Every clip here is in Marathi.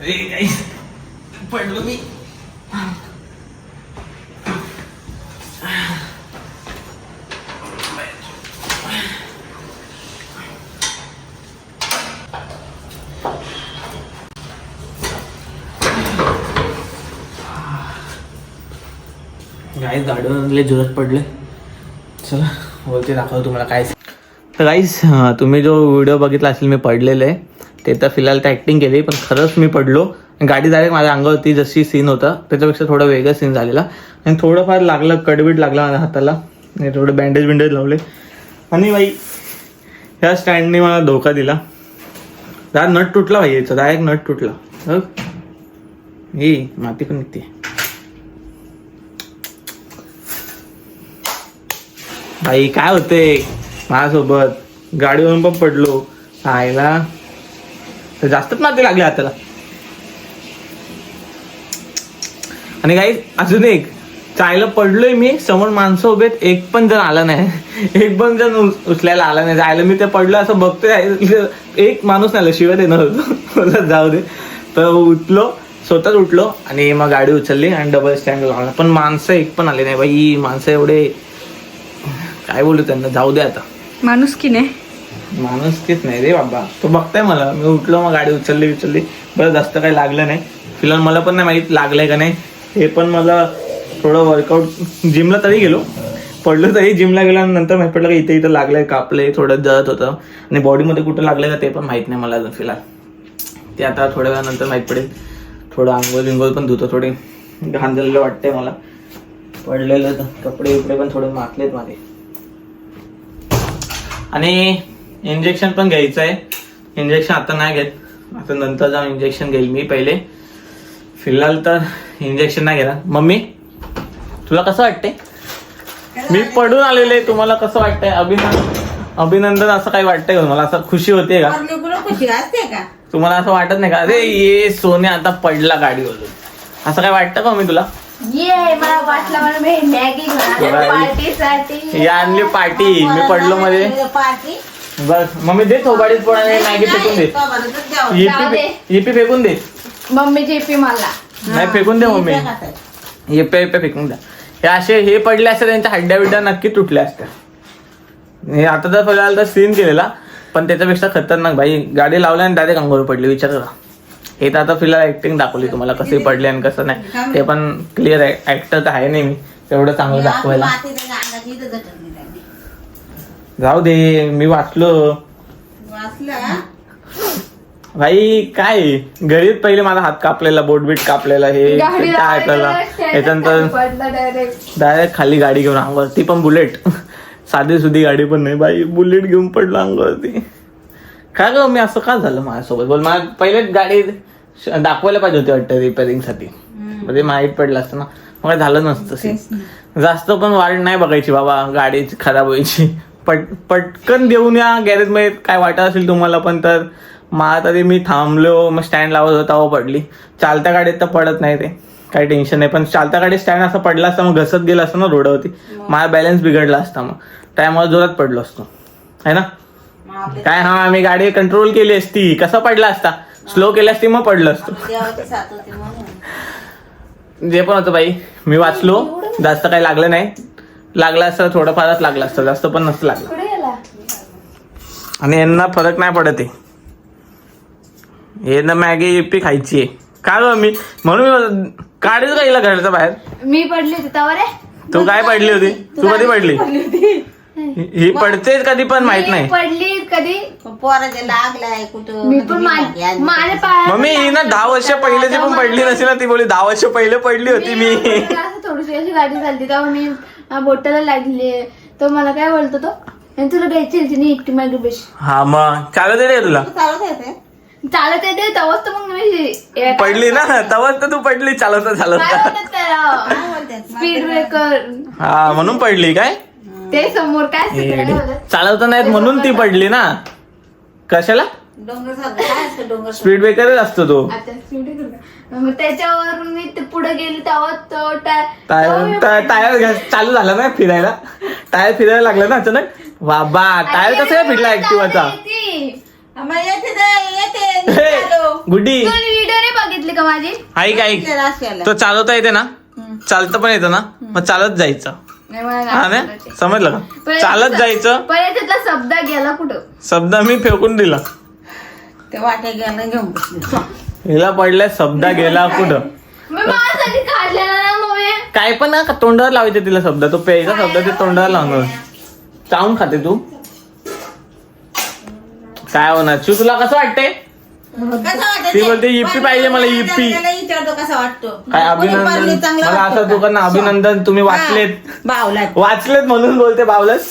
पडलो मी. गाईस गाडीवरले जोरात पडले. चला बोलते दाखवतो तुम्हाला काय. तर गाईस तुम्ही जो व्हिडिओ बघितला असेल मी पडलेलं ते तर फिलहाल तर ॲक्टिंग केली, पण खरंच मी पडलो. गाडी डायरेक्ट माझ्या अंगावरती जशी सीन होता त्याच्यापेक्षा थोडा वेगळा सीन झालेला आणि थोडंफार लागलं, कडबीट लागला माझ्या हाताला. थोडं बँडेज लावले आणि बाई ह्या स्टँडने मला धोका दिला. नट तुटला भाई, याचा डायरेक्ट नट तुटला. ही माती पण निघते. भाई काय होते माझ्यासोबत, गाडीवरून पण पडलो आयला, तर जास्तच माती लागली हाताला. आणि काही अजून एक चायला पडलोय मी, समोर माणसं उभेत, एक पण जण आला नाही, एक पण जण उचलायला आला नाही. जायला मी ते पडलो असं बघतोय, एक माणूस नाही आला, शिवाय देणार होतो जाऊ दे. तर उठलो, स्वतःच उठलो आणि मग गाडी उचलली आणि डबल स्टँड लावला. पण माणसं एक पण आले नाही बाई. माणसं एवढे काय बोलू त्यांना, जाऊ दे आता. माणूस की नाही, माणूसकीच नाही रे बाबा. तो बघताय मला, मी उठलो मग गाडी उचलली बरं. जास्त काही लागलं नाही फिलहाल. मला पण नाही माहित लागलंय का नाही हे, पण मला थोडं वर्कआउट जिमला तरी गेलो, पडलो तरी जिमला गेलो आणि नंतर माहीत पडलं का इथे लागलंय, कापलंय, थोडं जळत होतं आणि बॉडीमध्ये कुठं लागलंय का ते पण माहीत नाही मला अजून फिलहाल. ते आता थोड्या वेळानंतर माहीत पडेल. थोडं आंघोळ पण धुतो, थोडे घाण झालेलं वाटतंय मला. पडलेलं कपडे बिपडे पण थोडे माखलेत माझे. आणि इंजेक्शन पण घ्यायचं आहे. इंजेक्शन आता नाही घेत, आता नंतर जाऊन इंजेक्शन घेईल मी. पहिले फिलहाल तर इंजेक्शन नाही घेणार. मम्मी तुला कसं वाटतंय, मी पडून आलेले, तुम्हाला कसं वाटतंय? अभिनंदन असं काही वाटतंय का तुम्हाला? असं खुशी होते का? खुशी असते का तुम्हाला असं वाटत नाही का, अरे ये सोने आता पडला गाडीवरून, असं काय वाटतं का मी तुला? मला वाटलं मला मॅगी पार्टीसाठी या आणली पार्टी, मी पडलो मध्ये पार्टी बस. मम्मी दे थोबाडीत पडायला मॅगी फेकून दे, येपी फेकून दे. मम्मी जेपी मला नाही फेकून दे मम्मी, येपे फेकून द्या. हे असे हे पडले असते त्यांच्या हड्ड्या बिड्ड्या नक्की तुटल्या असत्या. हे आता तर फिलहाल तर सीन केलेला, पण त्याच्यापेक्षा खतरनाक भाई. गाडी लावल्या आणि डायरेक्ट अंगावर पडली, विचार करा. हे तर आता फिलहाल ऍक्टिंग दाखवली तुम्हाला, कसे पडले आणि कसं नाही ते पण क्लिअर ऍक्टर तर आहे नाही मी तेवढं चांगलं दाखवायला. जाऊ दे, मी वाचलो भाई. काय घरीच पहिले माझा हात कापलेला, बोटबीट कापलेला, हे काय ऐकलं. याच्यानंतर डायरेक्ट खाली गाडी घेऊन अंगावरती, पण बुलेट, साधी सुधी गाडी पण नाही बाई, बुलेट घेऊन पडलं अंगावरती. काय ग मी असं का झालं माझ्यासोबत बोल. मला पहिले गाडी दाखवायला पाहिजे होती वाटतं रिपेअरिंग साठी, म्हणजे माहीत पडलं असतं ना, मग झालं नसतं. जास्त पण वाट नाही बघायची बाबा, गाडीची खराब व्हायची. पटकन देऊन या गॅरेज मध्ये, काय वाटत असेल तुम्हाला पण. तर मला तरी मी थांबलो, मग स्टँड लावत होता व पडली. चालत्या गाडीत तर पडत नाही ते, काही टेन्शन नाही. पण चालत्या गाडीत स्टँड असं पडला असता, मग घसत गेला असतं ना रोडावरती, माझा बॅलन्स बिघडला असता, मग त्यामुळे जोरात पडलो असतो है ना. काय हा आम्ही गाडी कंट्रोल केली असती, कसं पडला असता, स्लो केली असती मग पडलं असतो. जे पण होतं बाई, मी वाचलो, जास्त काही लागलं नाही. लागलं असतं थोडंफारच लागलं असतं, जास्त पण नसतं लागलं. आणि यांना फरक नाही पडत आहे, हे ना मॅगी इप्पी खायची आहे का ग. मी म्हणून काढीच का हिला घराच्या बाहेर. मी पडली होती तवा रे. तू काय पडली होती, तू कधी पडली? ही पडतेच कधी पण माहित नाही. पडली कधी पोराचे लागलाय कुठं. मी पण माझ्या पायात मम्मी ही ना 10 वर्ष पहिले जी पण पडली नसेल ना, ती बोली 10 वर्ष पहिले पडली होती मी. थोडीशी अशी गाडी चालती तेव्हा मी बोटाला लागली, तो मला काय बोलतो तो, तुला घ्यायची नाही एकटी मॅगी बेश. हा मग चालत येते तुला, चालत येते तेव्हाच तर मग मी पडली ना, तेव्हाच तर तू पडली चालवता स्पीड ब्रेकर. हा म्हणून पडली काय, ते समोर काय चालवता नाहीत म्हणून ती पडली ना. कशाला स्पीड ब्रेकरच असतो तो. मग त्याच्यावरून मी पुढे गेली तेव्हा तो टायर चालू झाला ना फिरायला, टायर फिरायला लागला ना अचानक. बाबा टायर कसं फिरला ऍक्टिव्हाचा. गुड्डी व्हिडिओ नाही बघितली का माझी? ऐक ऐक राशेला. तो चालवता येते ना, चालतं पण येतं ना, मग चालत जायचं. नाही, मला हा नाही ना, आवडत. समजलं का? चालत जायचं. पण याच्यातला शब्द गेला कुठं? शब्द मी फेकून दिला. ते वाट्या घ्यायला घेऊन बसले. हिला पडलाय शब्द गेला कुठं. मी माझ्यासाठी काढलेला ना मम्मी. काय पण ना तोंडावर लावायचे तिला शब्द, तो प्यायचा शब्द ते तोंडावर लावणार. चावून खाते तू. काय होणार शिव, तुला कसं वाटतंय? कसं वाटतं ती ते? बोलते इप्पी पाहिजे मला, इप्पी. त्याला विचारतो कसा वाटतो. काय कोणी पारले अभिनंदन, चांगला मला वाटतो असं तू का? ना अभिनंदन, तुम्ही वाचलेत. बावला. वाचलेत म्हणून बोलते बावलस.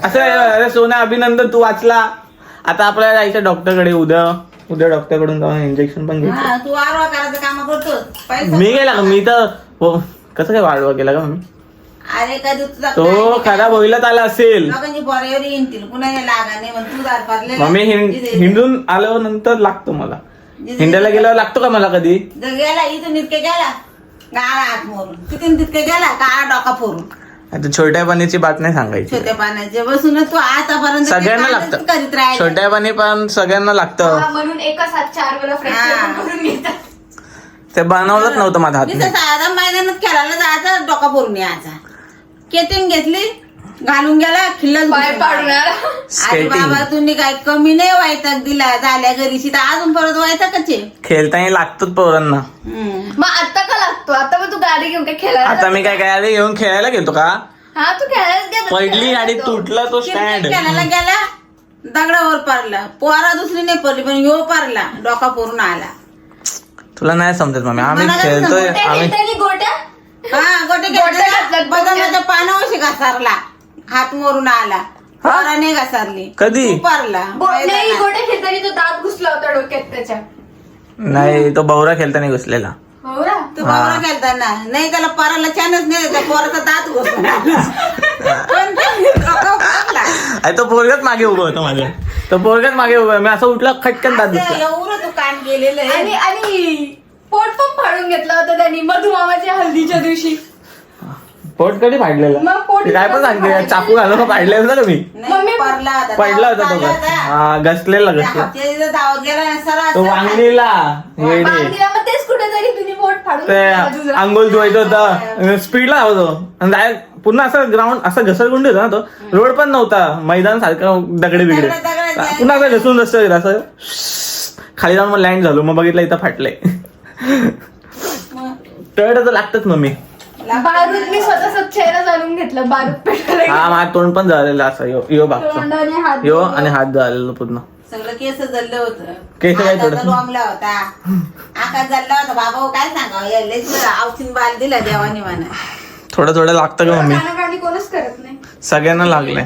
असं अरे सोना अभिनंदन, तू वाचला. आता आपल्याला जायचं डॉक्टरकडे उद्या डॉक्टरकडून जाऊन इंजेक्शन पण घ्यायचं. हा, तू वारवा करायचं काम करतो. मी गेला का? मी तर कसं काय वाढवा केला का मी? अरे कधी तुझा तो खराब होईलच आला असेल. लोकांची पोरावर येतील पुन्हा हे लागा नाही म्हणून तू दार पारले. मम्मी हिंडून आल्यावर नंतर लागतो मला. हिंडायला गेल्यावर लागतो का मला कधी? जर गेला इथून इतके गेला गाळा हात मोरून, तिथून तितके गेला काळा डोका फोरून. आता छोट्या पाण्याची बात नाही सांगायची. छोट्या पाण्याचे बसून तू आतापर्यंत ते सगळ्यांना कामच लागतं. करीत राहिले. छोट्या पाणी पण सगळ्यांना लागतं. हा, म्हणून एकाच हात 4 वेळा फ्रॅक्चर करून घेतात. ते बनवलंच नव्हतं माझ्या नुसतं हातने. साधा मैदानात खेळायला जायचा डोका फोरून यायचा. केटिंग घेतली घालून गेला खिल्ला पाय पाडून आला. अरे Skating. बाबा तुम्ही काय कमी नाही व्हायचं दिला झाल्या घरीशी तर अजून परत व्हायचं कचे. खेळताना लागतोच पोरांना. मग आता का लागतो? आता मग तू गाडी घेऊन काय खेळायला आता मी काय काय घेऊन खेळायला गेलो का? हा, तू खेळायलाच गेला. पडली गाडी, तुटला तो स्टँड. खेळायला गेला दगडावर पारला. पोरा दुसरी नाही पडली पण ह्यो पारला डोका फोरून आला. तुला नाही समजत मम्मी, आम्ही मला काय खेळतोय. समजत? आम्ही त्याने गोट्या हा गोटे गोट्या घातल्यात, बदामाच्या पानावशी घसारला. हात मोरून आला. पोराने घसारली. कधी? तू पारला नाही, गोट्या खेळताना तो दात घुसला होता डोक्यात त्याच्या. नाही, तो बौरा खेळताना घुसलेला. हो ना? तू बाबा खेळताना नाही त्याला पाराला छानच नाही त्या पोराचा दात घुसून आला. पण ते डोका फोडला. अरे तो पोरगच मागे उभं होतं माझ्या. तो पोरगच मागे उभं आहे. मी असं उठला खटकन दात असं दिसला. एवढं तू कान गेलेलं आहे. आणि पोट पण फाडून घेतला होता त्यांनी मधुमामाच्या हल्दीच्या दिवशी. पोट कधी फाडलेलं? मग पोट ते काय पण सांगते, चाकू घालून पाडलेलं ना का मी? नाही, मम्मी पडला होता. पडला होता तो. पडला होता. हा, घसलेला त्या घसला. हप्त्यात धावत गेला ना सरा तो वांगणीला येडे. बांधीला, मग तेच कुठेतरी तुम्ही पोट फाडून ते घेतलं बाजूला. आंघोळ धुवायचं होतं, स्पीडला होतो आणि डायरेक्ट पुन्हा असं ग्राउंड असं घसरगुंड होता ना. तो रोड पण नव्हता, मैदान सारखं दगडे बिगडे. दगडं. पुन्हा असं घसून असं खाली जाऊन मग लँड झालो. मग बघितलं इथं फाटलंय. टळ तर लागतच मम्मी. बारूद मी स्वतः चेहरा जाणून घेतला बारूद पेटायला. हा, माझं तोंड पण झालेलं असं यो बागचं. तोंडाने हात यो आणि हात झालेलं पूर्ण. सगळं केस जल्लं होतं. केस काय हाताचा थोडं? लोंबला होता. आकाश जल्ला होता. बाबा काय सांगावं औषध बाल दिला देवानी म्हणा. थोडं थोडं लागतं का मम्मी? कानाकानी कोणच करत नाही. सगळ्यांना लागलंय.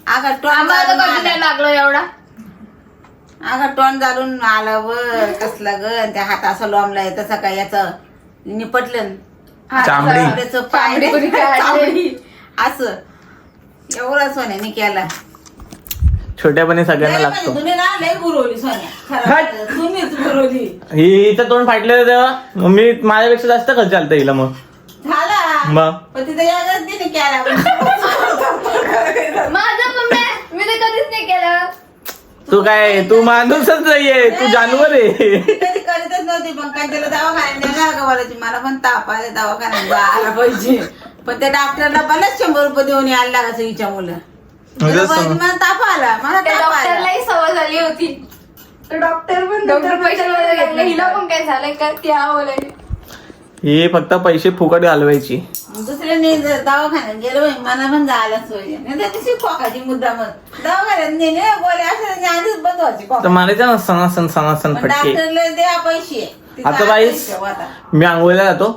आगा टोन आम्हाला तर कधी नाही लागलो एवढा. घालून आला व कसला ग त्या हात असं लोंबलाय तसं काय याचं निपटलं. चांबडी. त्याचं पाय चांबडी कुणी काढली? चांबडी. असं एवढा सोन्याने केला. छोट्यापणी सगळ्यांना लागतो. तुम्ही ना लय गुरवली सोन्या. खरं तुम्हीच गुरवली. हिचं तोंड फाटलेलं तेव्हा मम्मी माझ्यापेक्षा जास्त खर्च चालतं हिला. मग झाला मग पण तिथं याच तिने केला. माझं मम्मी मी ते कधीच नाही केलं. तू काय, तू माणूसच नाहीये, तू जानवर आहे. कधी करीतच नव्हती पण काय त्याला दवाखान्यात नेला का बोलायची मला पण ताप आले दवाखान्यात जायला पाहिजे. पण त्या डॉक्टरला पन्नास 100 रुपये देऊन यायला लागायचं हिच्या मुलं. मला ताप आला. मला त्या ताप आला. डॉक्टरलाही सवय झाली होती. डॉक्टर पैसे वगैरे घेतले. हिला पण काय झालंय का ती बोलायची. ही फक्त पैसे फुकट घालवायची. दुसऱ्याने जर दवाखान्यात गेलो बाई, मला पण जायला सोय नाही. त्या दिवशी खोकाची मुद्दा मग दवाखान्यात नेले गोळे असं आधीच बंद व्हायची तर खोका. मारायचं ना सणासण सणासण पण फटके. डॉक्टरला द्या पैसे. तिचा आता बाई पैसे होता. मी आंघोळीला जातो,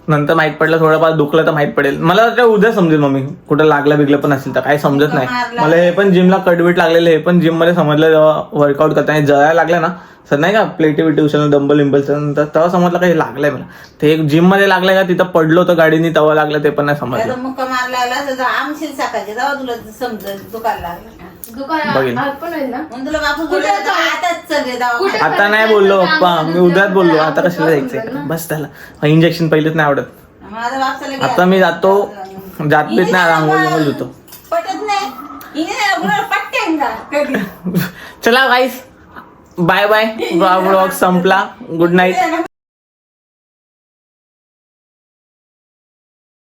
नंतर माहित पडलं थोडंफार दुखलं तर माहित पडेल. मला वाटतं उद्या समजेल मम्मी कुठं लागलं बिगलं पण असेल तर. काही समजत नाही मला. हे पण जिमला कडवीट लागलेलं, हे पण जिम मध्ये समजलं जेव्हा वर्कआउट करताना जळायला लागलं ना सर, नाही का प्लेटी बिटी उचलून डंबल इम्बलचं, तेव्हा समजलं काही लागलंय मला. ते एक जिम मध्ये लागलंय का तिथं पडलो तर गाडीने तेव्हा लागलं ते पण नाही त्याचा समजलं. मुक्का मारला तर आमशील साकायचे तेव्हा तुला समजेल दुकान लागलं. बघेल. दुकानात पण होईल ना. मग तुला बापू बोलले तर आताच सगळे दवाखान्यात. आता नाही बोललो पप्पा, मी उद्याच बोललो. आता कशाला जायचंय, बस त्याला इंजेक्शन पहिलेच नाही आवडत. माझा बाप चालला आता मी जातो, जात बीत नाही, आंघोळ होतो. पटत नाही. हिने नाही, गुलाब पटते का कधी. चला गाईस, बाय बाय. ब्लॉग संपला. Good night.